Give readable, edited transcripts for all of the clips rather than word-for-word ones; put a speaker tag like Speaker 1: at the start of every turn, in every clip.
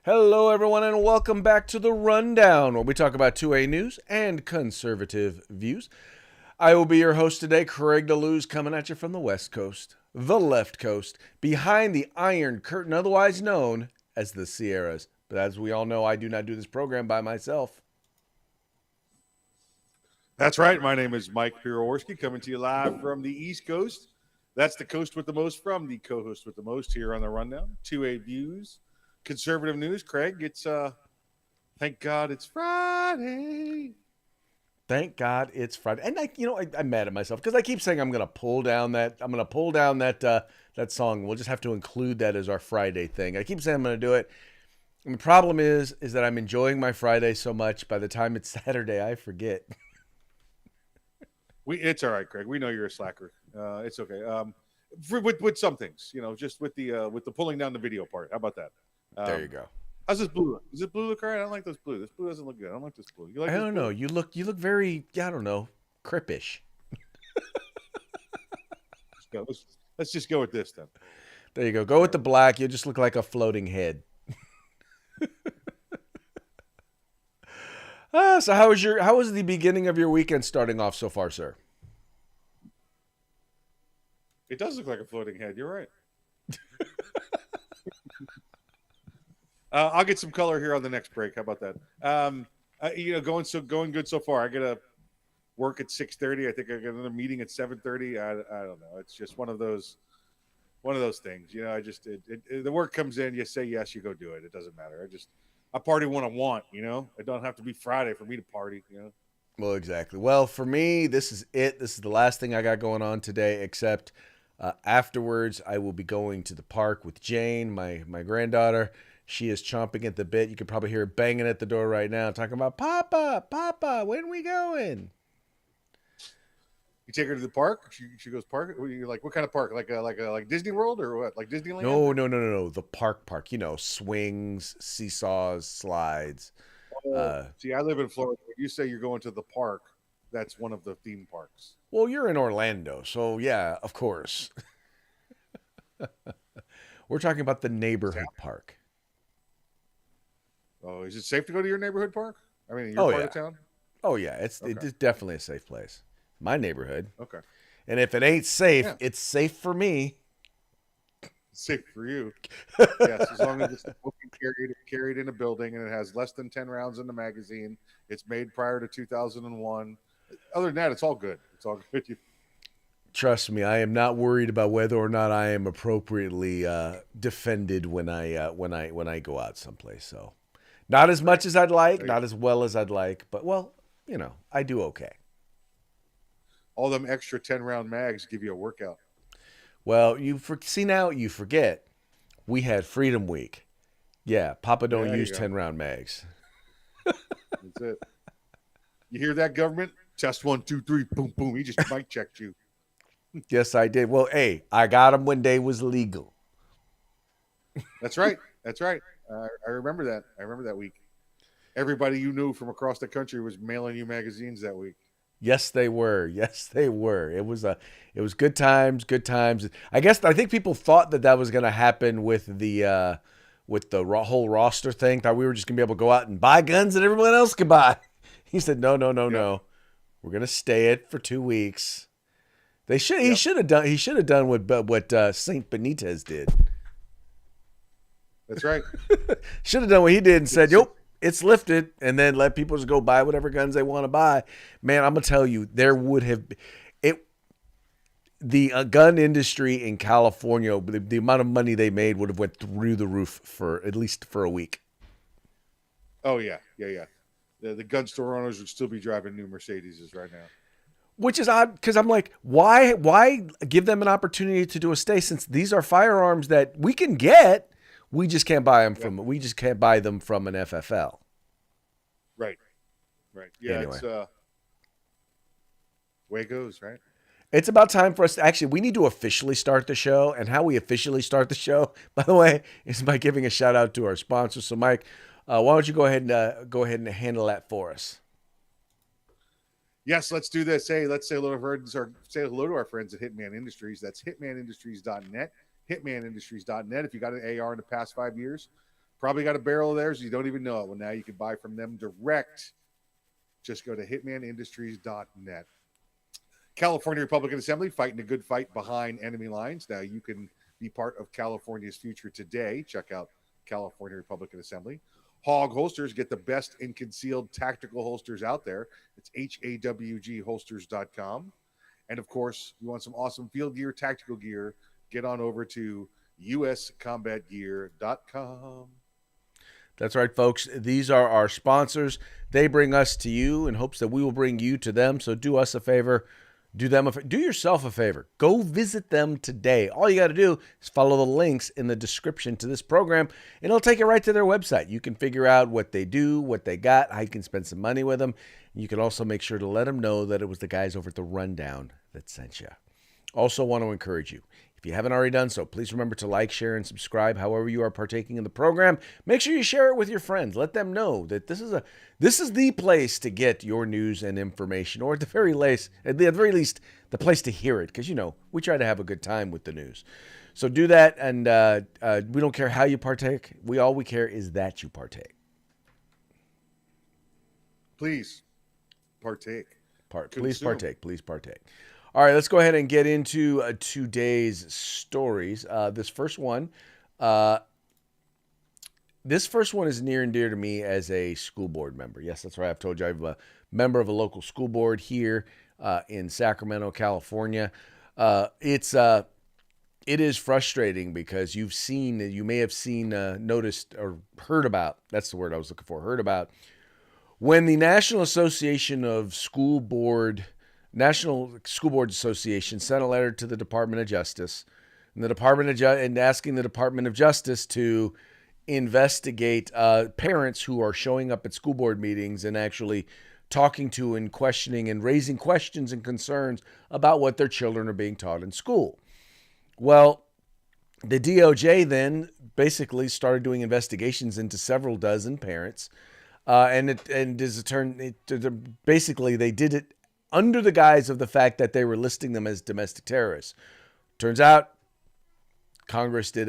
Speaker 1: Hello, everyone, and welcome back to the Rundown, where we talk about 2A news and conservative views. I will be your host today, Craig DeLuz, coming at you from the West Coast, the left coast, behind the Iron Curtain, otherwise known as the Sierras. But as we all know, I do not do this program by myself.
Speaker 2: That's right. My name is Mike Piroworski, coming to you live from the East Coast. That's the coast with the most from the co-host with the most here on the Rundown. 2A Views, conservative news. Craig, it's thank God it's Friday.
Speaker 1: Thank God it's Friday, and I'm mad at myself because I keep saying I'm going to pull down that song. We'll just have to include that as our Friday thing. I keep saying I'm going to do it. And the problem is that I'm enjoying my Friday so much. By the time it's Saturday, I forget.
Speaker 2: It's all right, Craig. We know you're a slacker. It's okay. With some things, just with the pulling down the video part. How about that?
Speaker 1: There you go.
Speaker 2: How's this blue? Is it blue look all right? I don't like this blue. This blue doesn't look good. I don't like this blue. You like
Speaker 1: I
Speaker 2: this
Speaker 1: don't
Speaker 2: blue?
Speaker 1: know. You look very, I don't know, crippish.
Speaker 2: Let's just go with this then.
Speaker 1: There you go. Go with the black. You just look like a floating head. So how was the beginning of your weekend starting off so far, sir?
Speaker 2: It does look like a floating head. You're right. I'll get some color here on the next break. How about that? Going good so far. I get to work at 6:30. I think I got another meeting at 7:30. I don't know. It's just one of those things. The work comes in. You say yes, you go do it. It doesn't matter. I party when I want. It don't have to be Friday for me to party.
Speaker 1: Well, exactly. Well, for me, this is it. This is the last thing I got going on today, except afterwards, I will be going to the park with Jane, my granddaughter. She is chomping at the bit. You can probably hear her banging at the door right now, talking about, Papa, when are we going?
Speaker 2: You take her to the park. She goes park. You're like, what kind of park? Like Disney World or what? Like Disneyland?
Speaker 1: No. The park. Swings, seesaws, slides.
Speaker 2: See, I live in Florida. When you say you're going to the park, that's one of the theme parks.
Speaker 1: Well, you're in Orlando, so yeah, of course. We're talking about the neighborhood park.
Speaker 2: Oh, is it safe to go to your neighborhood park? I mean, your
Speaker 1: Oh,
Speaker 2: part
Speaker 1: yeah.
Speaker 2: of town?
Speaker 1: Oh yeah, it's definitely a safe place. My neighborhood.
Speaker 2: Okay.
Speaker 1: And if it ain't safe,
Speaker 2: Yeah.
Speaker 1: it's safe for me.
Speaker 2: Safe for you. Yes, as long as it's carried in a building and it has less than 10 rounds in the magazine. It's made prior to 2001. Other than that, it's all good. It's all good.
Speaker 1: Trust me, I am not worried about whether or not I am appropriately defended when I go out someplace. So, not as much as I'd like, not as well as I'd like, but well, I do okay.
Speaker 2: All them extra 10-round mags give you a workout.
Speaker 1: Well, you forget we had Freedom Week. Yeah, Papa don't use 10-round mags.
Speaker 2: That's it. You hear that, government? Test 1, 2, 3, boom, boom. He just mic checked you.
Speaker 1: Yes, I did. Well, hey, I got them when they was legal.
Speaker 2: That's right. I remember that. I remember that week. Everybody you knew from across the country was mailing you magazines that week.
Speaker 1: Yes, they were. It was good times. I think people thought that was going to happen with the whole roster thing. Thought we were just going to be able to go out and buy guns that everyone else could buy. He said, no. We're going to stay it for 2 weeks. He should have done what Saint Benitez did.
Speaker 2: That's right.
Speaker 1: Should have done what he did and said, "Yep, it's lifted," and then let people just go buy whatever guns they want to buy. Man, I'm gonna tell you, there would have it. The gun industry in California, the amount of money they made would have went through the roof for at least for a week.
Speaker 2: Oh yeah. The gun store owners would still be driving new Mercedeses right now.
Speaker 1: Which is odd because I'm like, why give them an opportunity to do a stay since these are firearms that we can get. We just can't buy them We just can't buy them from an FFL.
Speaker 2: Right. Yeah,
Speaker 1: anyway.
Speaker 2: It's way it goes, right?
Speaker 1: It's about time for us to actually, we need to officially start the show. And how we officially start the show, by the way, is by giving a shout out to our sponsors. So, Mike, why don't you go ahead and handle that for us?
Speaker 2: Yes, let's do this. Hey, let's say hello to our friends at Hitman Industries. That's hitmanindustries.net. Hitmanindustries.net. If you got an AR in the past 5 years, Probably got a barrel of theirs. You don't even know it. Well, now you can buy from them direct. Just go to hitmanindustries.net. California Republican Assembly fighting a good fight behind enemy lines. Now you can be part of California's future today. Check out California Republican Assembly. Hog Holsters, get the best in concealed tactical holsters out there. It's HAWGholsters.com. And of course, you want some awesome field gear, tactical gear, get on over to uscombatgear.com.
Speaker 1: That's right, folks. These are our sponsors. They bring us to you in hopes that we will bring you to them. So do us a favor. Do yourself a favor. Go visit them today. All you got to do is follow the links in the description to this program, and it'll take you right to their website. You can figure out what they do, what they got, how you can spend some money with them. You can also make sure to let them know that it was the guys over at The Rundown that sent you. Also want to encourage you, if you haven't already done so, please remember to like, share, and subscribe however you are partaking in the program. Make sure you share it with your friends. Let them know that this is the place to get your news and information, or at the very least, the place to hear it, because, we try to have a good time with the news. So do that, and we don't care how you partake. All we care is that you partake.
Speaker 2: Please partake.
Speaker 1: Please partake. All right, let's go ahead and get into today's stories. This first one is near and dear to me as a school board member. Yes, that's right. I've told you I'm a member of a local school board here in Sacramento, California. It is frustrating because you may have seen, noticed, or heard about. That's the word I was looking for. Heard about when the National School Boards Association sent a letter to the Department of Justice, and asking the Department of Justice to investigate parents who are showing up at school board meetings and actually talking to and questioning and raising questions and concerns about what their children are being taught in school. Well, the DOJ then basically started doing investigations into several dozen parents, basically they did it under the guise of the fact that they were listing them as domestic terrorists. Turns out, Congress looked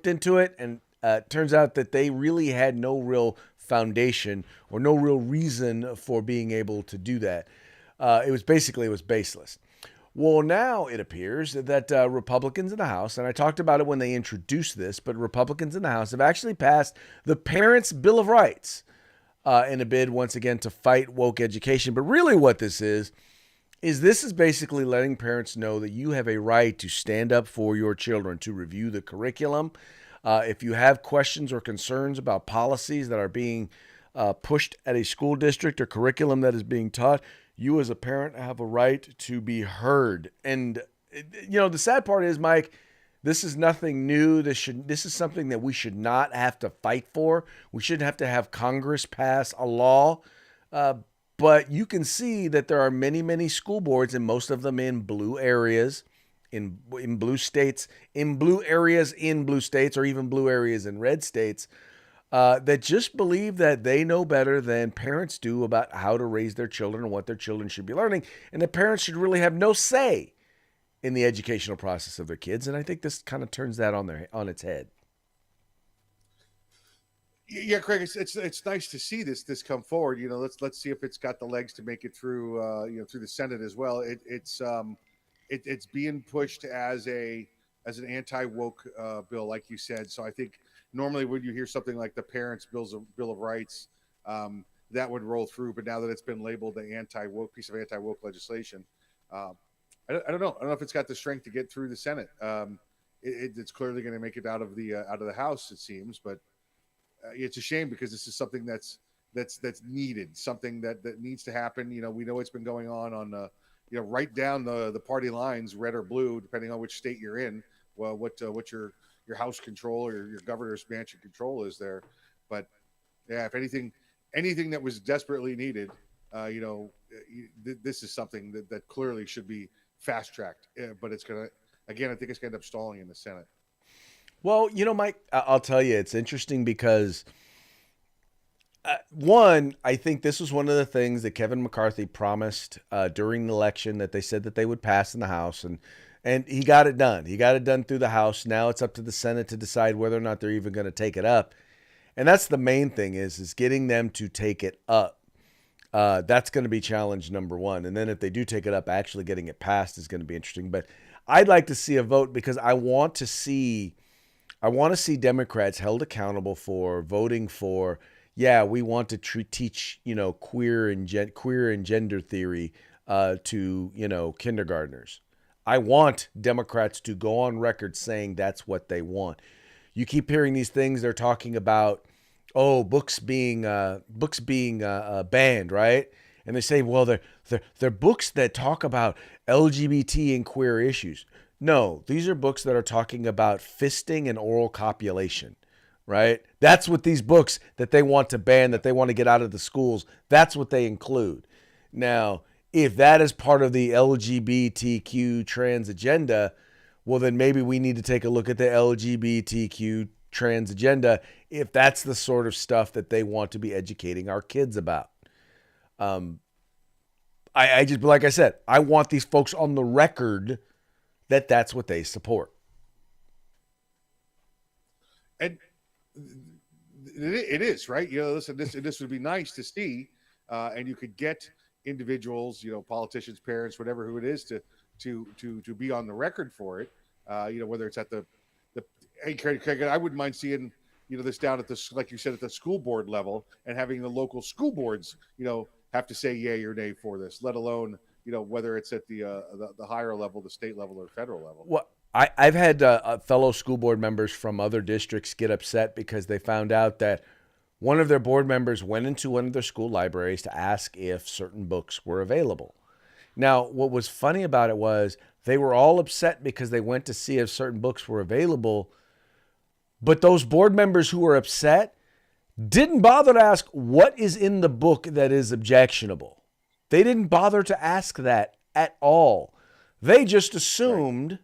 Speaker 1: into it, and turns out that they really had no real foundation or no real reason for being able to do that. It was baseless. Well, now it appears that Republicans in the House, and I talked about it when they introduced this, but Republicans in the House have actually passed the Parents' Bill of Rights in a bid, once again, to fight woke education. But really what this is basically letting parents know that you have a right to stand up for your children, to review the curriculum. If you have questions or concerns about policies that are being pushed at a school district or curriculum that is being taught, you as a parent have a right to be heard. And, the sad part is, Mike, this is nothing new. This is something that we should not have to fight for. We shouldn't have to have Congress pass a law. But you can see that there are many, many school boards, and most of them in blue areas, in blue states, in blue areas in blue states, or even blue areas in red states, that just believe that they know better than parents do about how to raise their children and what their children should be learning, and that parents should really have no say in the educational process of their kids. And I think this kind of turns that on its head.
Speaker 2: Yeah, Craig, it's nice to see this come forward. Let's see if it's got the legs to make it through through the Senate as well. It's being pushed as an anti-woke bill, like you said. So I think normally when you hear something like the Parents' Bill of Rights, that would roll through. But now that it's been labeled the anti-woke piece of anti-woke legislation, I don't know. I don't know if it's got the strength to get through the Senate. It's clearly going to make it out of the House, it seems, but. It's a shame because this is something that's needed, something that needs to happen. We know it's been going on right down the party lines, red or blue, depending on which state you're in. Well, what your House control or your governor's mansion control is there. But yeah, if anything that was desperately needed, this is something that clearly should be fast tracked. But it's I think it's going to end up stalling in the Senate.
Speaker 1: Well, Mike, I'll tell you, it's interesting because, one, I think this was one of the things that Kevin McCarthy promised during the election that they said that they would pass in the House. And And he got it done. He got it done through the House. Now it's up to the Senate to decide whether or not they're even going to take it up. And that's the main thing is getting them to take it up. That's going to be challenge number one. And then if they do take it up, actually getting it passed is going to be interesting. But I'd like to see a vote because I want to see Democrats held accountable for voting for, yeah, we want to teach, queer and gender theory to, kindergartners. I want Democrats to go on record saying that's what they want. You keep hearing these things. They're talking about, books being banned, right? And they say, well, they're books that talk about LGBT and queer issues. No, these are books that are talking about fisting and oral copulation, right? That's what these books that they want to ban, that they want to get out of the schools, that's what they include. Now, if that is part of the LGBTQ trans agenda, well, then maybe we need to take a look at the LGBTQ trans agenda if that's the sort of stuff that they want to be educating our kids about. I just, like I said, I want these folks on the record that that's what they support.
Speaker 2: And it is, right? Listen, this would be nice to see, and you could get individuals, politicians, parents, whatever who it is, to be on the record for it. Whether it's at the hey, Craig, I wouldn't mind seeing this down at the, like you said, at the school board level, and having the local school boards have to say yay or nay for this, let alone whether it's at the higher level, the state level, or federal level.
Speaker 1: Well, I've had fellow school board members from other districts get upset because they found out that one of their board members went into one of their school libraries to ask if certain books were available. Now, what was funny about it was they were all upset because they went to see if certain books were available, but those board members who were upset didn't bother to ask what is in the book that is objectionable. They didn't bother to ask that at all. They just assumed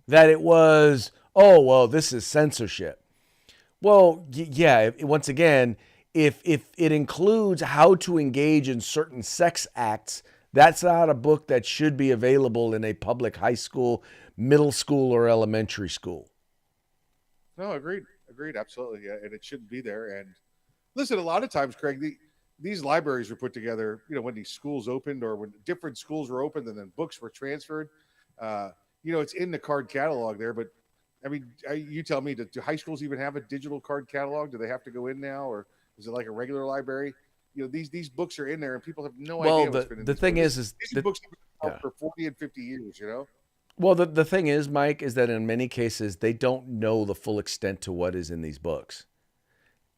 Speaker 1: that it was, this is censorship. Well, yeah, once again, if it includes how to engage in certain sex acts, that's not a book that should be available in a public high school, middle school, or elementary school.
Speaker 2: No, agreed, absolutely, yeah, and it shouldn't be there. And listen, a lot of times, Craig, these libraries were put together, when these schools opened or when different schools were opened and then books were transferred. It's in the card catalog there, but I mean, you tell me, do high schools even have a digital card catalog? Do they have to go in now, or is it like a regular library? These books are in there, and people have no idea what's been in
Speaker 1: the thing is
Speaker 2: these books have been out for 40 and 50 years,
Speaker 1: Well, the thing is, Mike, is that in many cases, they don't know the full extent to what is in these books.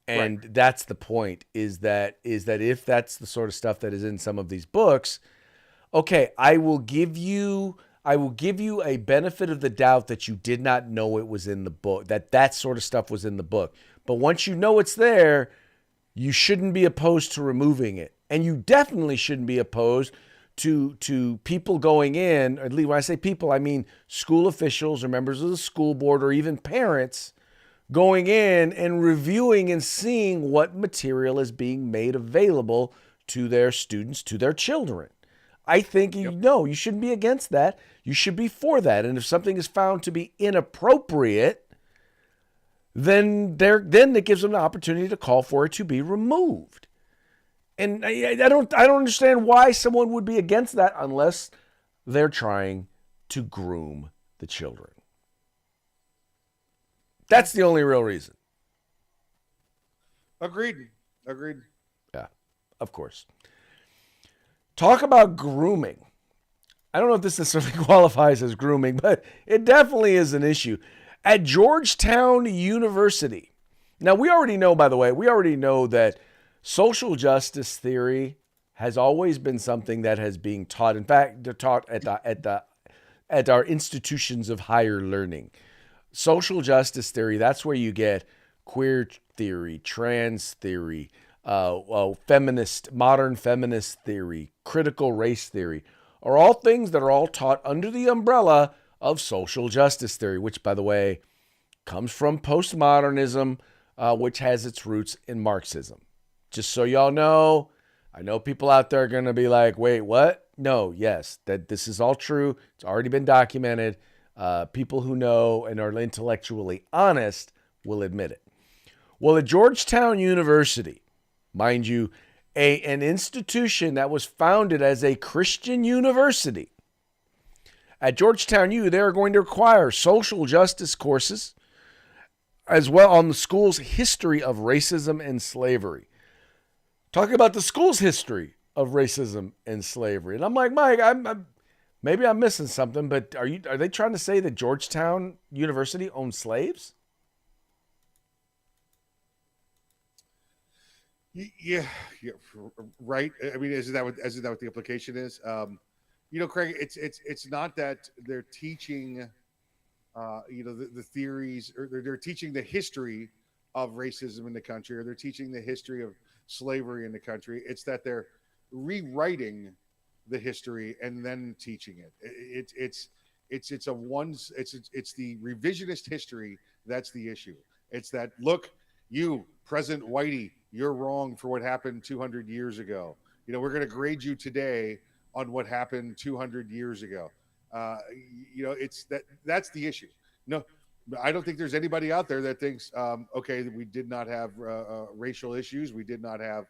Speaker 1: And that's the point, is that if that's the sort of stuff that is in some of these books, okay, I will give you a benefit of the doubt that you did not know it was in the book, that sort of stuff was in the book. But once you know it's there, you shouldn't be opposed to removing it. And you definitely shouldn't be opposed to people going in, or at least when I say people, I mean school officials or members of the school board or even parents going in and reviewing and seeing what material is being made available to their students, to their children. I think, you shouldn't be against that. You should be for that. And if something is found to be inappropriate, then it gives them the opportunity to call for it to be removed. And I don't understand why someone would be against that unless they're trying to groom the children. That's the only real reason.
Speaker 2: Agreed.
Speaker 1: Yeah, of course. Talk about grooming. I don't know if this necessarily qualifies as grooming, but it definitely is an issue. At Georgetown University. Now, we already know that social justice theory has always been something that has been taught. In fact, they're taught at our institutions of higher learning. Social justice theory, that's where you get queer theory, trans theory, modern feminist theory, critical race theory, are all things that are all taught under the umbrella of social justice theory, which, by the way, comes from postmodernism, which has its roots in Marxism. Just so y'all know, I know people out there are going to be like, wait, what? No, yes, that this is all true. It's already been documented. People who know and are intellectually honest will admit it. Well, at Georgetown University, mind you, an institution that was founded as a Christian university, at Georgetown U, they are going to require social justice courses as well on the school's history of racism and slavery. Talking about the school's history of racism and slavery. And I'm like, Mike, maybe I'm missing something, but are they trying to say that Georgetown University owned slaves?
Speaker 2: Yeah, yeah, right. I mean, isn't that what the implication is? Craig, it's not that they're teaching, the theories, or they're teaching the history of racism in the country, or they're teaching the history of slavery in the country. It's that they're rewriting the history and then teaching it. It's the revisionist history that's the issue. It's that, look, you, President Whitey, you're wrong for what happened 200 years ago. We're going to grade you today on what happened 200 years ago. It's that's the issue. No, I don't think there's anybody out there that thinks, okay, we did not have racial issues, we did not have,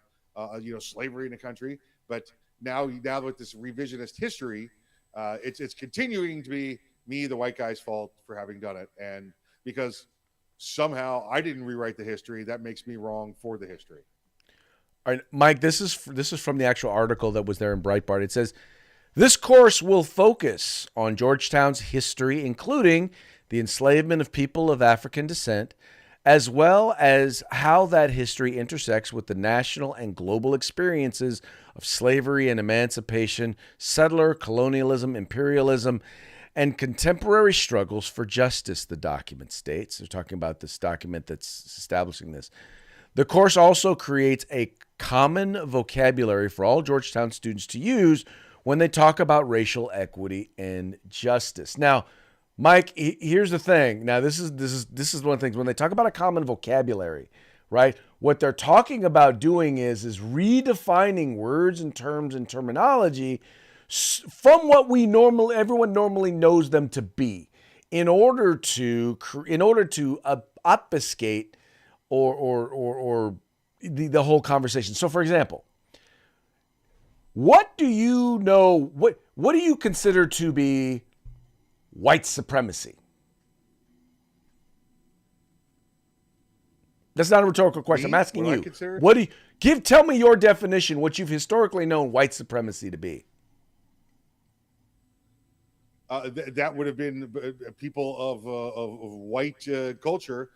Speaker 2: slavery in the country, but now with this revisionist history, it's continuing to be me, the white guy's fault for having done it, and because somehow I didn't rewrite the history, that makes me wrong for the history.
Speaker 1: All right, Mike, this is from the actual article that was there in Breitbart. It says, this course will focus on Georgetown's history, including the enslavement of people of African descent, as well as how that history intersects with the national and global experiences of slavery and emancipation, settler colonialism, imperialism, and contemporary struggles for justice, the document states. They're talking about this document that's establishing this. The course also creates a common vocabulary for all Georgetown students to use when they talk about racial equity and justice. Now, Mike, here's the thing. Now, this is one of the things when they talk about a common vocabulary, right? What they're talking about doing is redefining words and terms and terminology from what everyone normally knows them to be, in order to obfuscate or the whole conversation. So, for example, what do you know? What do you consider to be white supremacy? That's not a rhetorical question. I'm asking you. What do you tell me your definition, what you've historically known white supremacy to be?
Speaker 2: That would have been people of white culture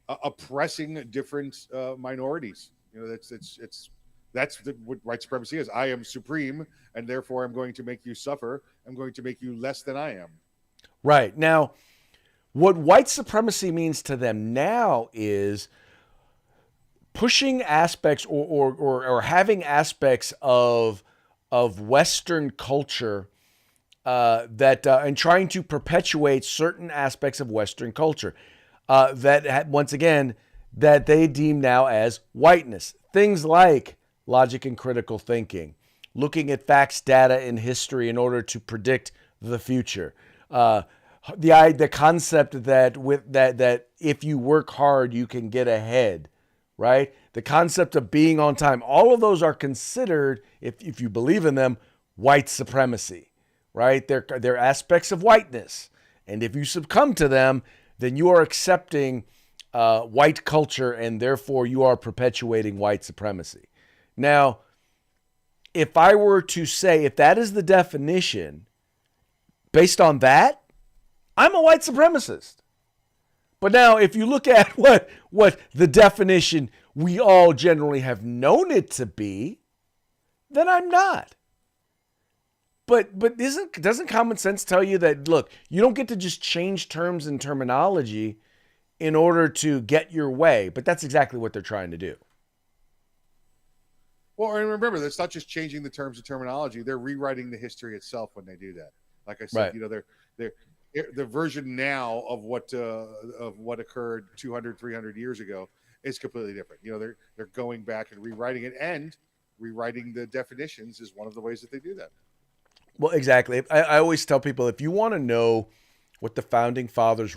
Speaker 2: oppressing different minorities. That's what white supremacy is. I am supreme, and therefore I'm going to make you suffer. I'm going to make you less than I am.
Speaker 1: Right. Now, what white supremacy means to them now is pushing aspects or having aspects of Western culture and trying to perpetuate certain aspects of Western culture once again, that they deem now as whiteness. Things like logic and critical thinking, looking at facts, data, and history in order to predict the future. The concept that if you work hard, you can get ahead, right? The concept of being on time. All of those are considered, if you believe in them, white supremacy, right? They're aspects of whiteness. And if you succumb to them, then you are accepting white culture, and therefore you are perpetuating white supremacy. Now, if I were to say, if that is the definition, based on that, I'm a white supremacist. But now, if you look at what the definition we all generally have known it to be, then I'm not. But doesn't common sense tell you that, look, you don't get to just change terms and terminology in order to get your way? But that's exactly what they're trying to do.
Speaker 2: Well, and remember, that's not just changing the terms and terminology. They're rewriting the history itself when they do that. Like I said,
Speaker 1: right.
Speaker 2: They're the version now of what occurred 200, 300 years ago is completely different. They're going back and rewriting it, and rewriting the definitions is one of the ways that they do that.
Speaker 1: Well, exactly. I always tell people, if you want to know what the founding fathers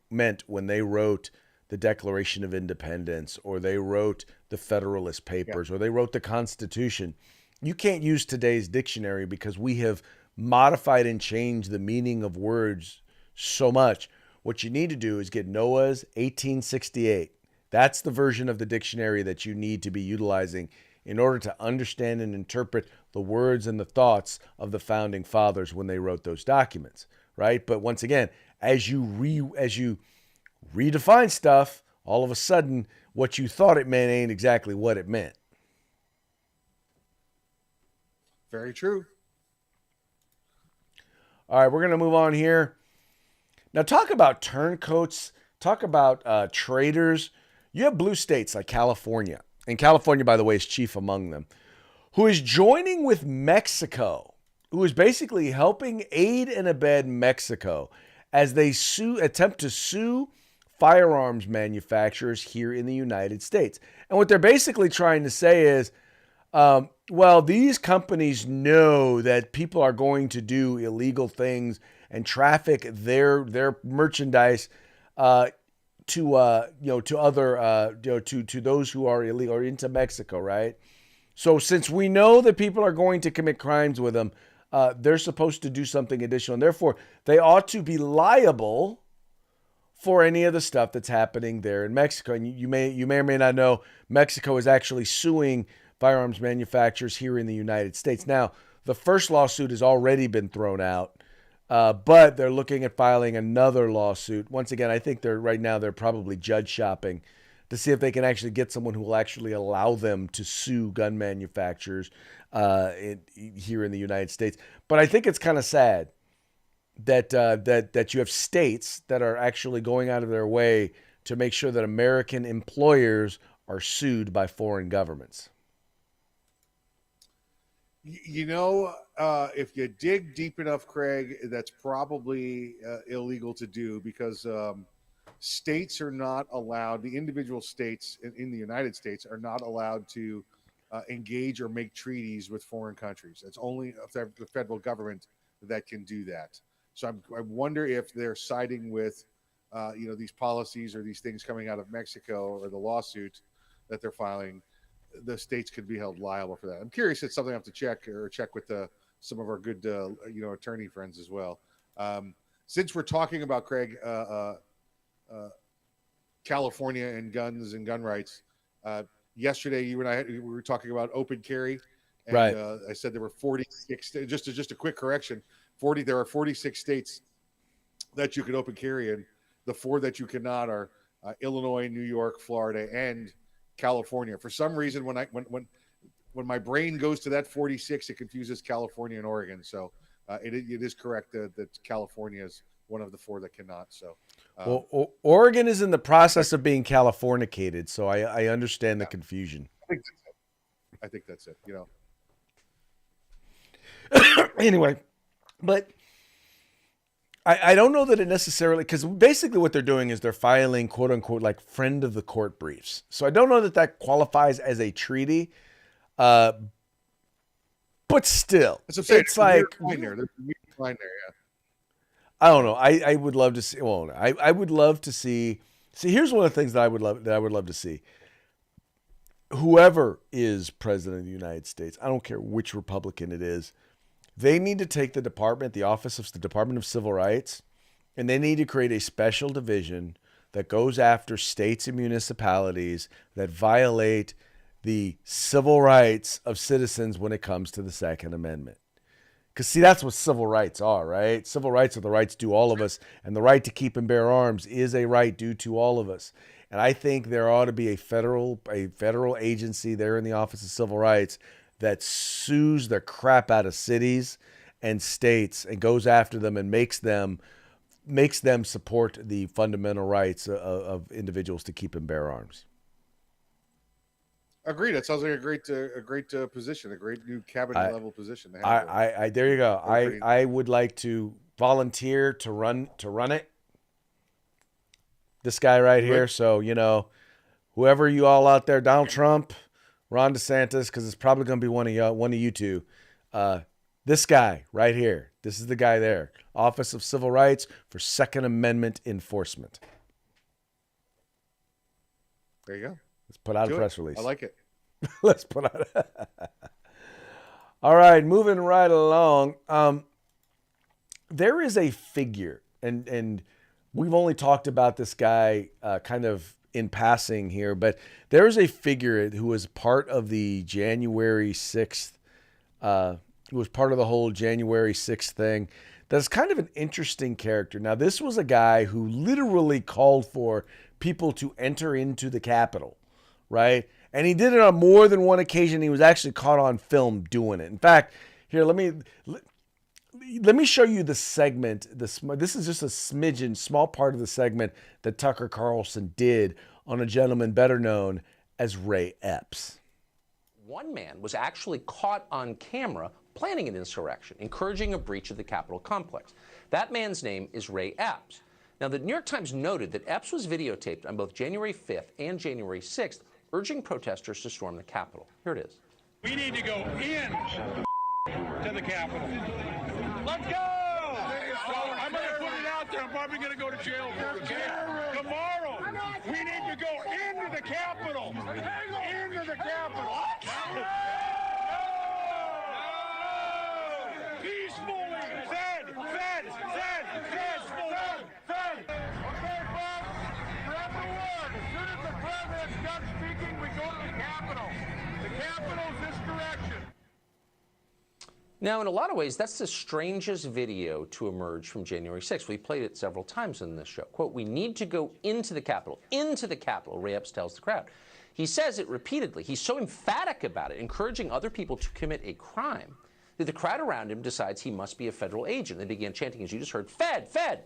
Speaker 1: meant when they wrote the Declaration of Independence, or they wrote the Federalist
Speaker 2: Yeah.
Speaker 1: Papers, or they wrote the Constitution. You can't use today's dictionary because we have modified and changed the meaning of words so much. What you need to do is get Noah's 1868. That's the version of the dictionary that you need to be utilizing in order to understand and interpret the words and the thoughts of the founding fathers when they wrote those documents, right? But once again, as you redefine stuff, all of a sudden what you thought it meant ain't exactly what it meant.
Speaker 2: Very true.
Speaker 1: All right, we're going to move on here. Now, talk about turncoats, talk about traitors. You have blue states like California, and California, by the way, is chief among them, who is joining with Mexico, who is basically helping aid and abet Mexico as they attempt to sue firearms manufacturers here in the United States. And what they're basically trying to say is, well, these companies know that people are going to do illegal things and traffic their merchandise to other to those who are illegal or into Mexico, right? So since we know that people are going to commit crimes with them, they're supposed to do something additional, and therefore they ought to be liable for any of the stuff that's happening there in Mexico. And you may or may not know, Mexico is actually suing firearms manufacturers here in the United States. Now, the first lawsuit has already been thrown out, but they're looking at filing another lawsuit. Once again, I think they're probably judge shopping to see if they can actually get someone who will actually allow them to sue gun manufacturers here in the United States. But I think it's kind of sad that you have states that are actually going out of their way to make sure that American employers are sued by foreign governments.
Speaker 2: If you dig deep enough, Craig, that's probably illegal to do because states are not allowed, the individual states in the United States are not allowed to engage or make treaties with foreign countries. It's only the federal government that can do that. So I wonder if they're siding with, these policies or these things coming out of Mexico or the lawsuit that they're filing. The states could be held liable for that. I'm curious. It's something I have to check with some of our good, attorney friends as well. Since we're talking about, Craig, California and guns and gun rights, yesterday you and I we were talking about open carry, and
Speaker 1: Right.
Speaker 2: I said there were 46. Just a quick correction: There are 46 states that you can open carry in. The 4 that you cannot are Illinois, New York, Florida, and California. For some reason, when my brain goes to that 46, it confuses California and Oregon. So it is correct that California is one of the 4 that cannot. So
Speaker 1: Well, Oregon is in the process of being Californicated, so I understand the confusion.
Speaker 2: I think that's it.
Speaker 1: Anyway, but I don't know that it necessarily, because basically what they're doing is they're filing quote unquote like friend of the court briefs. So I don't know that qualifies as a treaty, but still, it's like
Speaker 2: there's a weird line there. Yeah.
Speaker 1: I don't know. I would love to see. Well, I would love to see. See, here's one of the things that I would love to see. Whoever is president of the United States, I don't care which Republican it is, they need to take the office of the Department of Civil Rights, and they need to create a special division that goes after states and municipalities that violate the civil rights of citizens when it comes to the Second Amendment. Because, see, that's what civil rights are, right? Civil rights are the rights due all of us, and the right to keep and bear arms is a right due to all of us. And I think there ought to be a federal agency there in the Office of Civil Rights that sues the crap out of cities and states and goes after them and makes them support the fundamental rights of individuals to keep and bear arms.
Speaker 2: Agreed. That sounds like a great position, a great new cabinet level position.
Speaker 1: There you go. I would like to volunteer to run it. This guy right here. So, whoever you all out there, Donald Trump, Ron DeSantis, because it's probably going to be one of you two. This guy right here. This is the guy there. Office of Civil Rights for Second Amendment Enforcement.
Speaker 2: There you go.
Speaker 1: Let's put out
Speaker 2: Do
Speaker 1: a
Speaker 2: it.
Speaker 1: press release.
Speaker 2: I like it.
Speaker 1: Let's put out. All right, moving right along. There is a figure, and we've only talked about this guy kind of in passing here, but there is a figure who was part of the January 6th, who was part of the whole January 6th thing. That's kind of an interesting character. Now, this was a guy who literally called for people to enter into the Capitol, right? And he did it on more than one occasion. He was actually caught on film doing it. In fact, here, let me show you the segment. This is just a smidgen, small part of the segment that Tucker Carlson did on a gentleman better known as Ray Epps.
Speaker 3: One man was actually caught on camera planning an insurrection, encouraging a breach of the Capitol complex. That man's name is Ray Epps. Now, the New York Times noted that Epps was videotaped on both January 5th and January 6th, urging protesters to storm the Capitol. Here it is.
Speaker 4: We need to go in to the Capitol. Let's go! I'm going to put it out there. I'm probably going to go to jail for it. Tomorrow, we need to go into the Capitol. Into the Capitol. Peacefully. Fed. Peacefully. Okay, folks. Number one, as soon as the president's done speaking, we go to the Capitol. The Capitol's this direction.
Speaker 3: Now, in a lot of ways, that's the strangest video to emerge from January 6th. We played it several times in this show. Quote, we need to go into the Capitol, Ray Epps tells the crowd. He says it repeatedly. He's so emphatic about it, encouraging other people to commit a crime, that the crowd around him decides he must be a federal agent. They began chanting, as you just heard, Fed.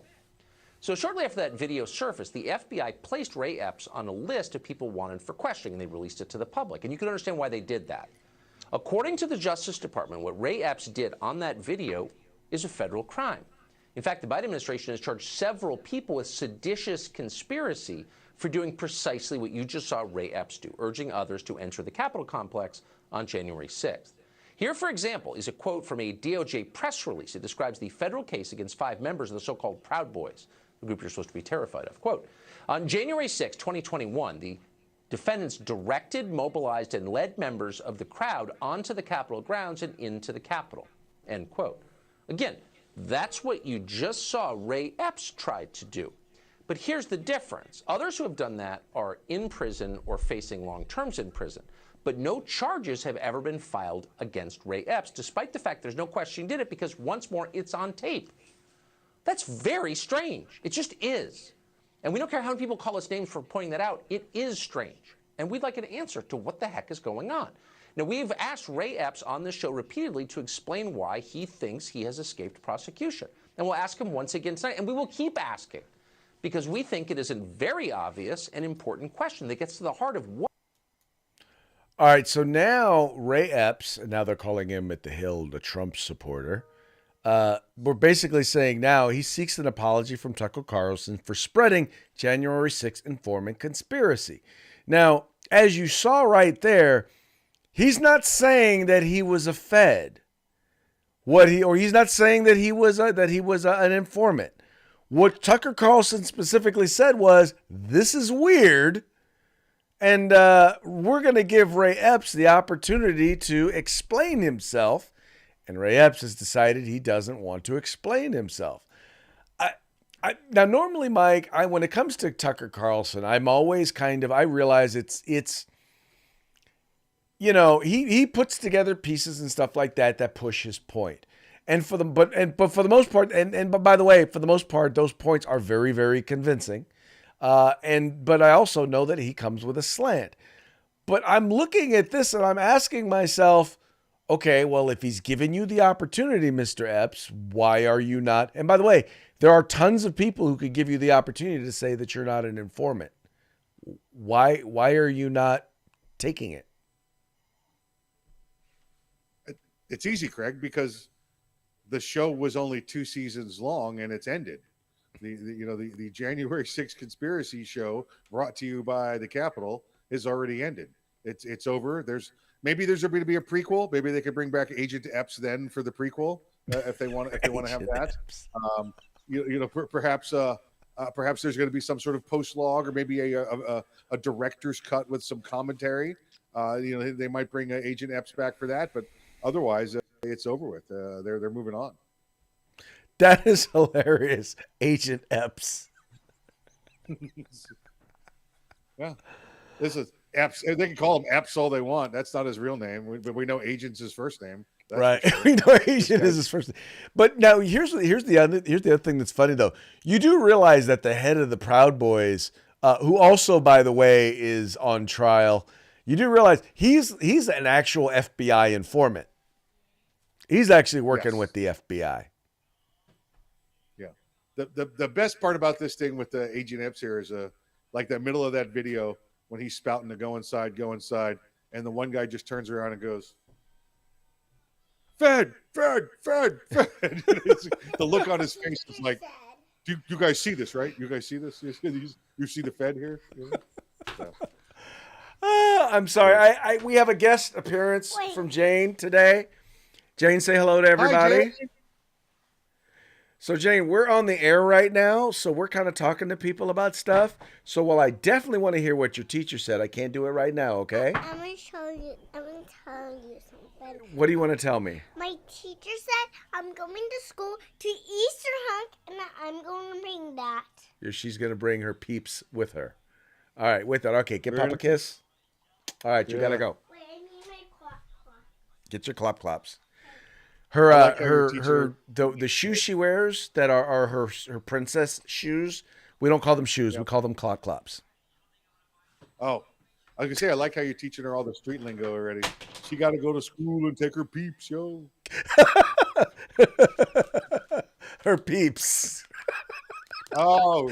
Speaker 3: So shortly after that video surfaced, the FBI placed Ray Epps on a list of people wanted for questioning, and they released it to the public. And you can understand why they did that. According to the Justice Department, what Ray Epps did on that video is a federal crime. In fact, the Biden administration has charged several people with seditious conspiracy for doing precisely what you just saw Ray Epps do, urging others to enter the Capitol complex on January 6th. Here, for example, is a quote from a DOJ press release. It describes the federal case against 5 members of the so-called Proud Boys, the group you're supposed to be terrified of. Quote, on January 6, 2021, the defendants directed, mobilized, and led members of the crowd onto the Capitol grounds and into the Capitol, end quote. Again, that's what you just saw Ray Epps tried to do. But here's the difference. Others who have done that are in prison or facing long terms in prison. But no charges have ever been filed against Ray Epps, despite the fact there's no question he did it, because once more, it's on tape. That's very strange. It just is. And we don't care how many people call us names for pointing that out. It is strange. And we'd like an answer to what the heck is going on. Now, we've asked Ray Epps on this show repeatedly to explain why he thinks he has escaped prosecution. And we'll ask him once again tonight, and we will keep asking, because we think it is a very obvious and important question that gets to the heart of what.
Speaker 1: All right, so now Ray Epps, and now they're calling him at the Hill the Trump supporter. We're basically saying now he seeks an apology from Tucker Carlson for spreading January 6th informant conspiracy. Now, as you saw right there, he's not saying that he was a Fed. He's not saying that he was an informant. What Tucker Carlson specifically said was, "This is weird, and we're going to give Ray Epps the opportunity to explain himself." And Ray Epps has decided he doesn't want to explain himself. Now, normally, Mike, when it comes to Tucker Carlson, I'm always I realize it's he puts together pieces and stuff like that push his point. And for the but for the most part, but by the way, for the most part, those points are very, very convincing. But I also know that he comes with a slant. But I'm looking at this and I'm asking myself, okay, well, if he's given you the opportunity, Mr. Epps, why are you not? And by the way, there are tons of people who could give you the opportunity to say that you're not an informant. Why are you not taking it?
Speaker 2: It's easy, Craig, because the show was only 2 seasons long and it's ended. The January 6th conspiracy show brought to you by the Capitol is already ended. It's over. There's maybe there's going to be a prequel. Maybe they could bring back Agent Epps then for the prequel if they want to have that. Perhaps there's going to be some sort of post log or maybe a director's cut with some commentary. They might bring Agent Epps back for that, but otherwise it's over with. They're moving on.
Speaker 1: That is hilarious, Agent Epps.
Speaker 2: Yeah, this is Epps. They can call him Epps all they want. That's not his real name, but we know Agent's his first name. That's
Speaker 1: right.
Speaker 2: Sure.
Speaker 1: We know Agent is his first name. But now here's the other thing that's funny though. You do realize that the head of the Proud Boys, who also, by the way, is on trial, you do realize he's an actual FBI informant. He's actually working with the FBI.
Speaker 2: Yeah. The best part about this thing with the Agent Epps here is like the middle of that video when he's spouting to go inside, and the one guy just turns around and goes, Fed. The look on his face is like, do you guys see this, right? You guys see this? You see the Fed here? So.
Speaker 1: I'm sorry. We have a guest appearance from Jane today. Jane, say hello to everybody.
Speaker 2: Hi, Jane.
Speaker 1: So, Jane, we're on the air right now, so we're kind of talking to people about stuff. So, while I definitely want to hear what your teacher said, I can't do it right now, okay?
Speaker 5: I'm going to tell you something.
Speaker 1: What do you want to tell me?
Speaker 5: My teacher said I'm going to school to Easter hunk, and I'm going to bring that.
Speaker 1: She's going to bring her peeps with her. All right, with that. Okay, give Papa a kiss. All right, you got to go.
Speaker 5: Wait, I need my clock.
Speaker 1: Get your clops. The shoes she wears that are her princess shoes. We don't call them shoes. Yep. We call them clops.
Speaker 2: Oh, I was gonna say I like how you're teaching her all the street lingo already. She got to go to school and take her peeps, yo.
Speaker 1: Her peeps.
Speaker 2: Oh.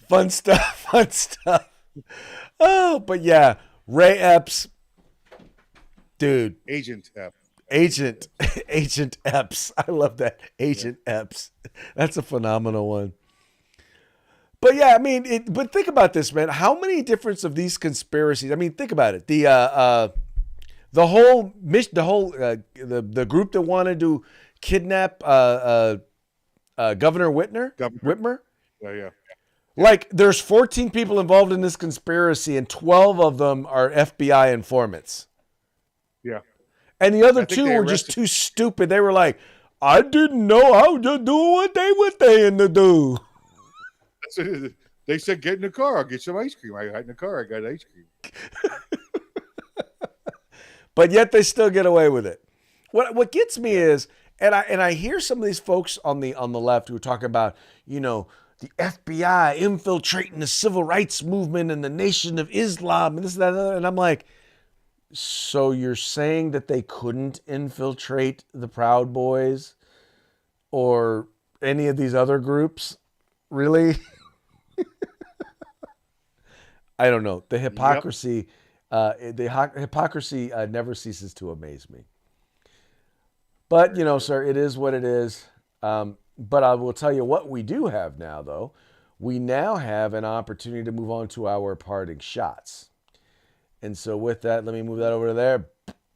Speaker 1: Fun stuff. Oh, but yeah, Ray Epps. Dude.
Speaker 2: Agent Epps.
Speaker 1: Agent Epps. I love that. Agent Epps. That's a phenomenal one. But yeah, I mean, but think about this, man. How many different of these conspiracies? I mean, think about it. The group that wanted to kidnap Governor Whitmer.
Speaker 2: Yeah.
Speaker 1: Like, there's 14 people involved in this conspiracy, and 12 of them are FBI informants.
Speaker 2: Yeah.
Speaker 1: And the other two were just too stupid. They were like, I didn't know. I was just doing what they were saying to do.
Speaker 2: They said, get in the car. I'll get some ice cream. I got in the car. I got ice cream.
Speaker 1: But yet they still get away with it. What gets me is, and I hear some of these folks on the left who are talking about, the FBI infiltrating the civil rights movement and the Nation of Islam and this and that and other. And I'm like, so you're saying that they couldn't infiltrate the Proud Boys or any of these other groups? Really? I don't know. The hypocrisy, hypocrisy never ceases to amaze me. But, sir, it is what it is. But I will tell you what we do have now, though. We now have an opportunity to move on to our parting shots. And so with that, let me move that over to there.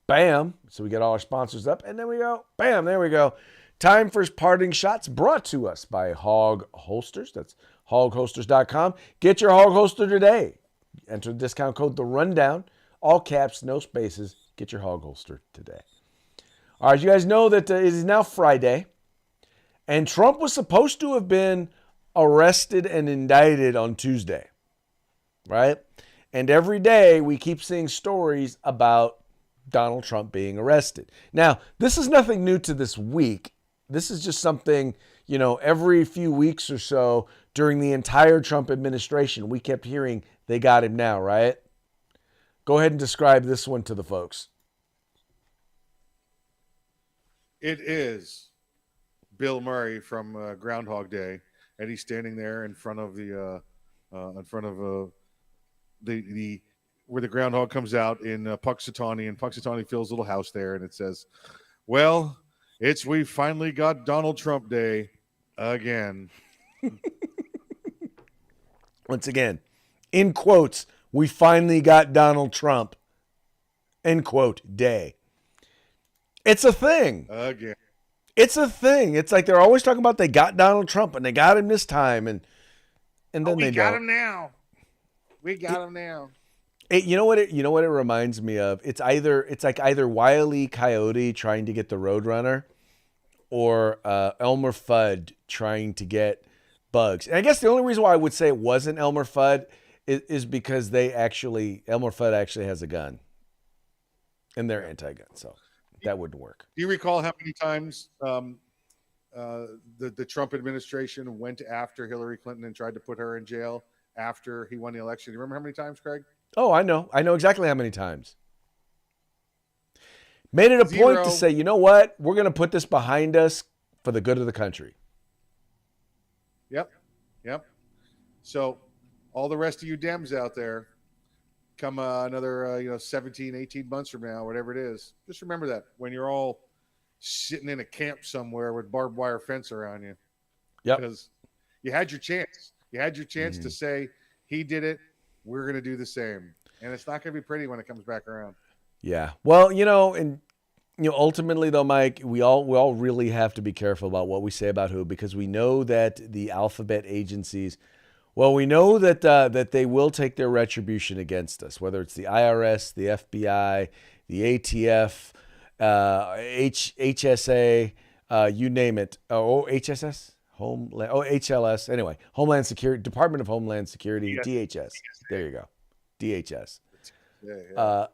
Speaker 1: Bam. So we get all our sponsors up, and then we go. Bam. There we go. Time for parting shots brought to us by Hog Holsters. That's hogholsters.com. Get your Hog Holster today. Enter the discount code The Rundown. All caps, no spaces. Get your Hog Holster today. All right, you guys know that it is now Friday. And Trump was supposed to have been arrested and indicted on Tuesday, right? And every day we keep seeing stories about Donald Trump being arrested. Now, this is nothing new to this week. This is just something, every few weeks or so during the entire Trump administration, we kept hearing they got him now, right? Go ahead and describe this one to the folks.
Speaker 2: It is Bill Murray from Groundhog Day, and he's standing there in front of the where the groundhog comes out in Puxatawny, and Puxatawny Phil's little house there, and it says, "Well, we finally got Donald Trump Day again."
Speaker 1: Once again, In quotes, we finally got Donald Trump. End quote, day. It's a thing.
Speaker 2: Again.
Speaker 1: It's a thing. It's like they're always talking about they got Donald Trump and they got him this time, and then they
Speaker 2: got
Speaker 1: don't.
Speaker 2: him now. We got him now.
Speaker 1: You know what it reminds me of? It's like either Wile E. Coyote trying to get the Roadrunner, or Elmer Fudd trying to get Bugs. And I guess the only reason why I would say it wasn't Elmer Fudd is because Elmer Fudd actually has a gun, and they're anti-gun, so that wouldn't work.
Speaker 2: Do you recall how many times the Trump administration went after Hillary Clinton and tried to put her in jail after he won the election? Do you remember how many times, Craig?
Speaker 1: Oh, I know exactly how many times. Made it a point to say, you know what? We're going to put this behind us for the good of the country.
Speaker 2: Yep. So all the rest of you Dems out there, come another 17, 18 months from now, whatever it is, just remember that when you're all sitting in a camp somewhere with barbed wire fence around you.
Speaker 1: Yep.
Speaker 2: Because you had your chance. You had your chance to say, he did it, we're going to do the same. And it's not going to be pretty when it comes back around.
Speaker 1: Yeah. Well, ultimately though, Mike, we all really have to be careful about what we say about who, because we know that the alphabet agencies, we know that that they will take their retribution against us, whether it's the IRS, the FBI, the ATF, HSA, you name it. HSS? HLS. Anyway, Homeland Security, Department of Homeland Security, DHS. There you go. DHS.
Speaker 2: Yeah.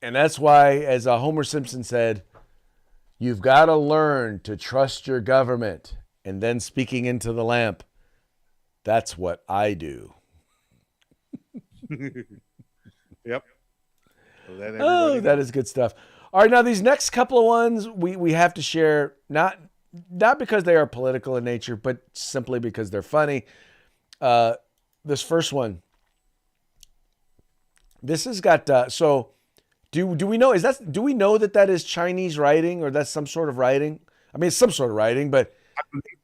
Speaker 1: And that's why, as Homer Simpson said, you've got to learn to trust your government. And then speaking into the lamp, that's what I do.
Speaker 2: Yep.
Speaker 1: Oh, that is good stuff. All right, now these next couple of ones we have to share, not because they are political in nature, but simply because they're funny. This first one, this has got do we know do we know that is Chinese writing, or that's some sort of writing? I mean, it's some sort of writing, but
Speaker 2: I believe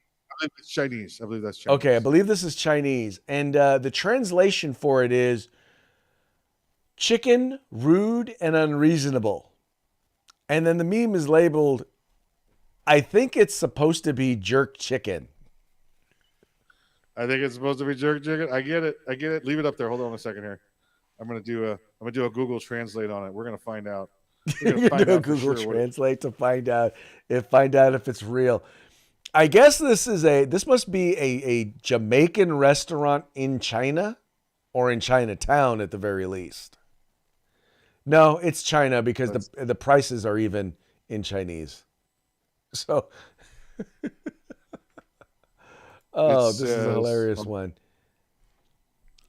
Speaker 2: it's Chinese. I believe that's Chinese.
Speaker 1: Okay, I believe this is Chinese, and the translation for it is chicken, rude and unreasonable. And then the meme is labeled, I think it's supposed to be jerk chicken.
Speaker 2: I think it's supposed to be jerk chicken. I get it. Leave it up there. Hold on a second here. I'm gonna do a Google Translate on it. We're gonna find out.
Speaker 1: You're gonna do a Google Translate to find out if it's real. I guess this must be a Jamaican restaurant in China, or in Chinatown at the very least. No, it's China, because the prices are even in Chinese. So, this is a hilarious one.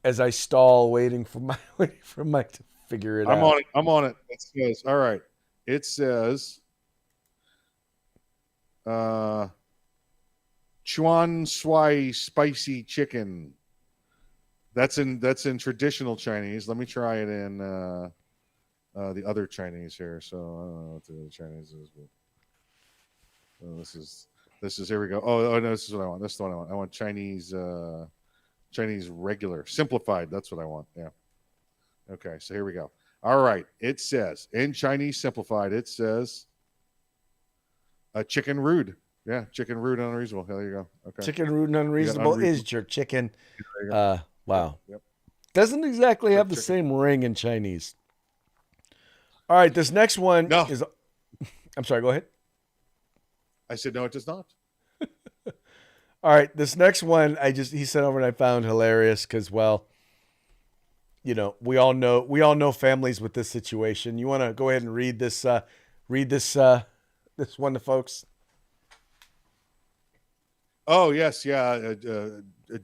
Speaker 1: As I stall, waiting for Mike to figure it out.
Speaker 2: I'm on it. It says, all right. It says, Chuan Swai spicy chicken. That's in traditional Chinese. Let me try it in the other Chinese here. So I don't know what the other Chinese is, but this is here we go. Oh no, this is what I want. This is the one I want. I want Chinese regular, simplified. That's what I want. Yeah. Okay, so here we go. All right. It says in Chinese simplified, it says chicken rude. Yeah, chicken rude and unreasonable. There you go. Okay.
Speaker 1: Chicken rude and unreasonable is jerk chicken. Wow.
Speaker 2: Yep.
Speaker 1: Doesn't exactly have the same ring in Chinese. All right, this next one is. I'm sorry. Go ahead.
Speaker 2: I said no, it does not.
Speaker 1: All right, this next one he sent over and I found hilarious because, well, we all know families with this situation. You want to go ahead and read this one to folks?
Speaker 2: Oh yes, yeah.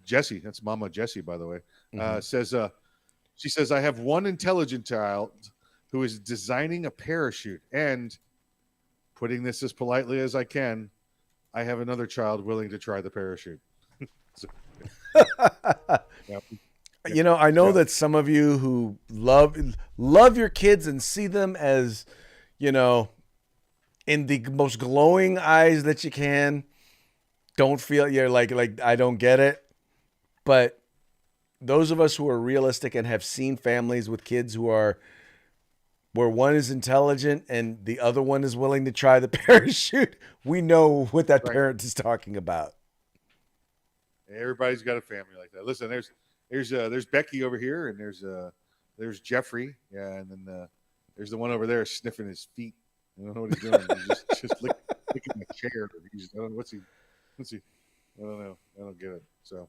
Speaker 2: Jessie, that's Mama Jessie, by the way, says she says, I have one intelligent child who is designing a parachute, and putting this as politely as I can, I have another child willing to try the parachute.
Speaker 1: Yep. I know that some of you who love your kids and see them as, in the most glowing eyes that you can, don't feel you're like I don't get it. But those of us who are realistic and have seen families with kids who are where one is intelligent and the other one is willing to try the parachute, we know what that
Speaker 2: Right.
Speaker 1: parent is talking about.
Speaker 2: Everybody's got a family like that. Listen, there's Becky over here, and there's Jeffrey, yeah, and then there's the one over there sniffing his feet. I don't know what he's doing. He's just licking the chair. I don't know what's he. I don't know. I don't get it. So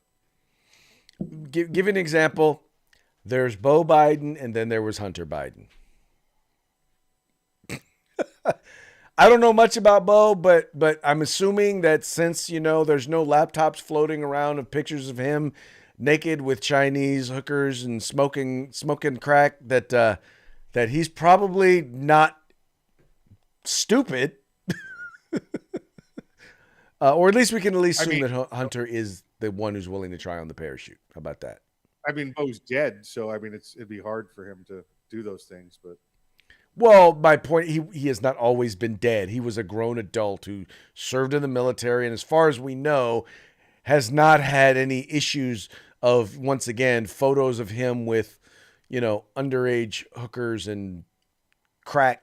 Speaker 1: Give an example. There's Beau Biden, and then there was Hunter Biden. I don't know much about Beau, but I'm assuming that since, you know, there's no laptops floating around of pictures of him naked with Chinese hookers and smoking crack, that he's probably not stupid. Or at least we can at least assume that Hunter is the one who's willing to try on the parachute. How about that?
Speaker 2: I mean, Beau's dead, so I mean, it'd be hard for him to do those things. But
Speaker 1: well, my point, he has not always been dead. He was a grown adult who served in the military, and as far as we know, has not had any issues of, once again, photos of him with, you know, underage hookers and crack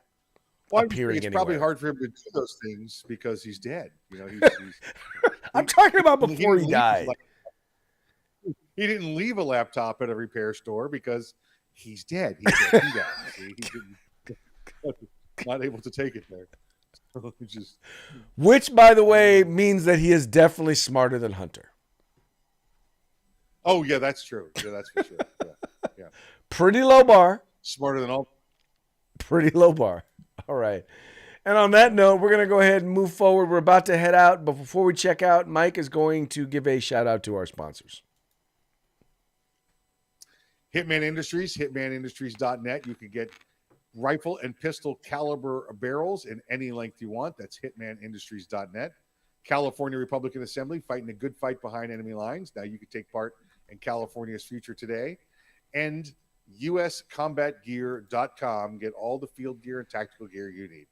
Speaker 1: appearing
Speaker 2: it's
Speaker 1: anywhere.
Speaker 2: probably hard for him to do those things because he's dead. You know, he's
Speaker 1: I'm talking about before he died.
Speaker 2: He didn't leave a laptop at a repair store because he's dead. He's dead. He didn't, not able to take it there. So
Speaker 1: Which, by the way, means that he is definitely smarter than Hunter.
Speaker 2: Oh yeah, that's true. Yeah, that's for sure. Yeah.
Speaker 1: Pretty low bar.
Speaker 2: Smarter than all.
Speaker 1: Pretty low bar. All right. And on that note, we're going to go ahead and move forward. We're about to head out, but before we check out, Mike is going to give a shout out to our sponsors.
Speaker 2: Hitman Industries, hitmanindustries.net. You can get rifle and pistol caliber barrels in any length you want. That's hitmanindustries.net. California Republican Assembly, fighting a good fight behind enemy lines. Now you can take part in California's future today. And uscombatgear.com. Get all the field gear and tactical gear you need.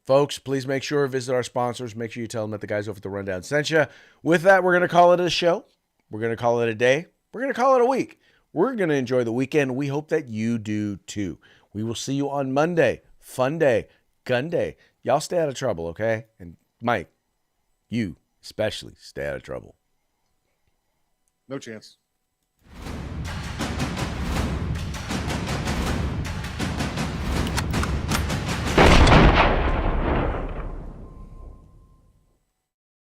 Speaker 1: Folks, please make sure to visit our sponsors. Make sure you tell them that the guys over at the Rundown sent you. With that, we're going to call it a show. We're going to call it a day. We're going to call it a week. We're going to enjoy the weekend. We hope that you do too. We will see you on Monday. Fun day. Gun day. Y'all stay out of trouble, okay? And Mike, you especially stay out of trouble.
Speaker 2: No chance.